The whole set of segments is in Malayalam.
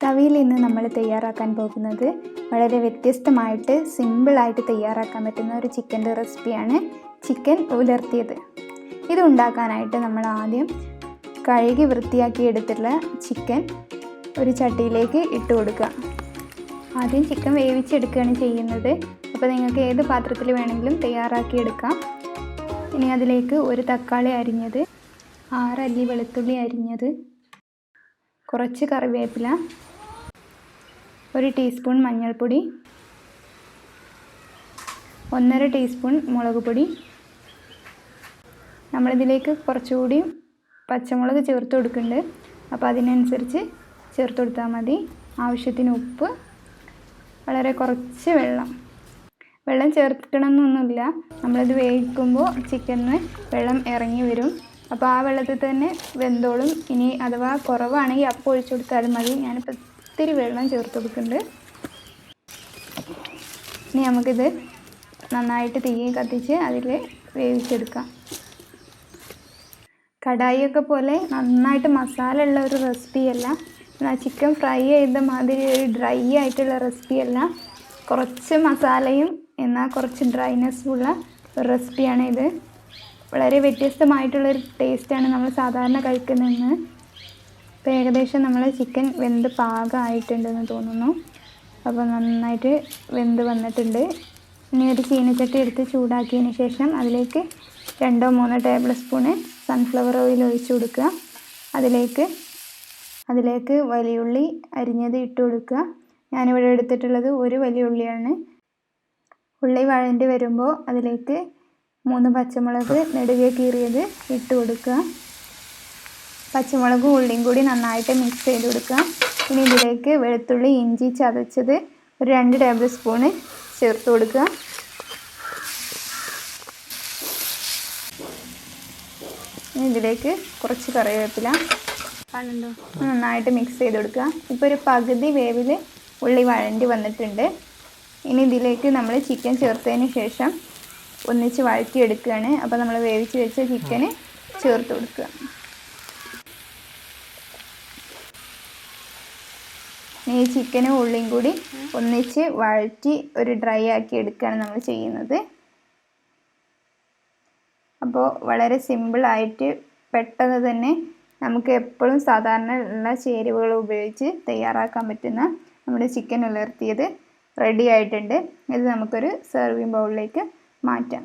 തവിയിൽ ഇന്ന് നമ്മൾ തയ്യാറാക്കാൻ പോകുന്നത് വളരെ വ്യത്യസ്തമായിട്ട് സിമ്പിളായിട്ട് തയ്യാറാക്കാൻ പറ്റുന്ന ഒരു ചിക്കൻ്റെ റെസിപ്പിയാണ് ചിക്കൻ ഉലർത്തിയത്. ഇത് ഉണ്ടാക്കാനായിട്ട് നമ്മൾ ആദ്യം കഴുകി വൃത്തിയാക്കി എടുത്തിട്ടുള്ള ചിക്കൻ ഒരു ചട്ടിയിലേക്ക് ഇട്ട് കൊടുക്കുക. ആദ്യം ചിക്കൻ വേവിച്ചെടുക്കുകയാണ് ചെയ്യുന്നത്. അപ്പോൾ നിങ്ങൾക്ക് ഏത് പാത്രത്തിൽ വേണമെങ്കിലും തയ്യാറാക്കി എടുക്കാം. ഇനി അതിലേക്ക് ഒരു തക്കാളി അരിഞ്ഞത്, 6 അല്ലി വെളുത്തുള്ളി അരിഞ്ഞത്, കുറച്ച് കറിവേപ്പില, 1 ടീസ്പൂൺ മഞ്ഞൾപ്പൊടി, 1.5 ടീസ്പൂൺ മുളക് പൊടി. നമ്മളിതിലേക്ക് കുറച്ചുകൂടി പച്ചമുളക് ചേർത്ത് കൊടുക്കുന്നുണ്ട്. അപ്പോൾ അതിനനുസരിച്ച് ചേർത്ത് കൊടുത്താൽ മതി. ആവശ്യത്തിന് ഉപ്പ്, വളരെ കുറച്ച് വെള്ളം ചേർക്കണമെന്നൊന്നുമില്ല. നമ്മളിത് വേവിക്കുമ്പോൾ ചിക്കനിൽ വെള്ളം ഇറങ്ങി വരും. അപ്പോൾ ആ വെള്ളത്തിൽ തന്നെ വെന്തോളും. ഇനി അഥവാ കുറവാണെങ്കിൽ അപ്പം ഒഴിച്ചു കൊടുത്താലും മതി. ഞാനിപ്പോൾ ഇത്തിരി വെള്ളം ചേർത്ത് കൊടുക്കുന്നുണ്ട്. ഇനി നമുക്കിത് നന്നായിട്ട് തീ കത്തിച്ച് അതിൽ വേവിച്ചെടുക്കാം. കടായിയൊക്കെ പോലെ നന്നായിട്ട് മസാല ഉള്ള ഒരു റെസിപ്പിയല്ല, എന്നാൽ ചിക്കൻ ഫ്രൈ ചെയ്ത മാതിരി ഒരു ഡ്രൈ ആയിട്ടുള്ള റെസിപ്പിയല്ല. കുറച്ച് മസാലയും എന്നാൽ കുറച്ച് ഡ്രൈനെസ്സും ഉള്ള ഒരു റെസിപ്പിയാണ് ഇത്. വളരെ വ്യത്യസ്തമായിട്ടുള്ളൊരു ടേസ്റ്റാണ് നമ്മൾ സാധാരണ കഴിക്കുന്നതെന്ന്. ഇപ്പോൾ ഏകദേശം നമ്മൾ ചിക്കൻ വെന്ത് പാകമായിട്ടുണ്ടെന്ന് തോന്നുന്നു. അപ്പോൾ നന്നായിട്ട് വെന്ത് വന്നിട്ടുണ്ട്. ഇനി ഒരു ചീനച്ചട്ടി എടുത്ത് ചൂടാക്കിയതിന് ശേഷം അതിലേക്ക് 2-3 ടേബിൾ സ്പൂണ് സൺഫ്ലവർ ഓയിൽ ഒഴിച്ചു കൊടുക്കുക. അതിലേക്ക് വലിയുള്ളി അരിഞ്ഞത് ഇട്ട് കൊടുക്കുക. ഞാനിവിടെ എടുത്തിട്ടുള്ളത് 1 വലിയ ഉള്ളിയാണ്. ഉള്ളി വഴണ്ടി വരുമ്പോൾ അതിലേക്ക് 3 പച്ചമുളക് നെടുകെ കീറിയത് ഇട്ട് കൊടുക്കുക. പച്ചമുളകും ഉള്ളിയും കൂടി നന്നായിട്ട് മിക്സ് ചെയ്ത് കൊടുക്കുക. ഇനി ഇതിലേക്ക് വെളുത്തുള്ളി ഇഞ്ചി ചതച്ചത് ഒരു 2 ടേബിൾ സ്പൂണ് ചേർത്ത് കൊടുക്കുക. ഇനി ഇതിലേക്ക് കുറച്ച് കറിവേപ്പില നന്നായിട്ട് മിക്സ് ചെയ്ത് കൊടുക്കുക. ഇപ്പോൾ ഒരു പകുതി വേവിൽ ഉള്ളി വഴണ്ടി വന്നിട്ടുണ്ട്. ഇനി ഇതിലേക്ക് നമ്മൾ ചിക്കൻ ചേർത്തതിന് ശേഷം ഒന്നിച്ച് വഴറ്റിയെടുക്കുകയാണ്. അപ്പോൾ നമ്മൾ വേവിച്ച് വെച്ച ചിക്കന് ചേർത്ത് കൊടുക്കുക. ഈ ചിക്കനും ഉള്ളിയും കൂടി ഒന്നിച്ച് വഴറ്റി ഒരു ഡ്രൈ ആക്കി എടുക്കുകയാണ് നമ്മൾ ചെയ്യുന്നത്. അപ്പോൾ വളരെ സിമ്പിളായിട്ട് പെട്ടെന്ന് തന്നെ നമുക്ക് എപ്പോഴും സാധാരണ ഉള്ള ചേരുവകൾ ഉപയോഗിച്ച് തയ്യാറാക്കാൻ പറ്റുന്ന നമ്മുടെ ചിക്കൻ ഉലർത്തിയത് റെഡി ആയിട്ടുണ്ട്. ഇത് നമുക്കൊരു സെർവിങ് ബൗളിലേക്ക് മാറ്റാം.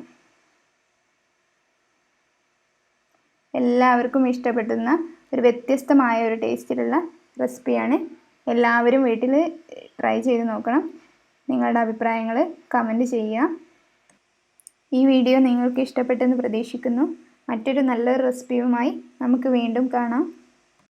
എല്ലാവർക്കും ഇഷ്ടപ്പെടുന്ന ഒരു വ്യത്യസ്തമായ ഒരു ടേസ്റ്റിലുള്ള റെസിപ്പിയാണ്. എല്ലാവരും വീട്ടിൽ ട്രൈ ചെയ്ത് നോക്കണം. നിങ്ങളുടെ അഭിപ്രായങ്ങൾ കമൻറ്റ് ചെയ്യുക. ഈ വീഡിയോ നിങ്ങൾക്ക് ഇഷ്ടപ്പെട്ടെന്ന് പ്രതീക്ഷിക്കുന്നു. മറ്റൊരു നല്ലൊരു റെസിപ്പിയുമായി നമുക്ക് വീണ്ടും കാണാം.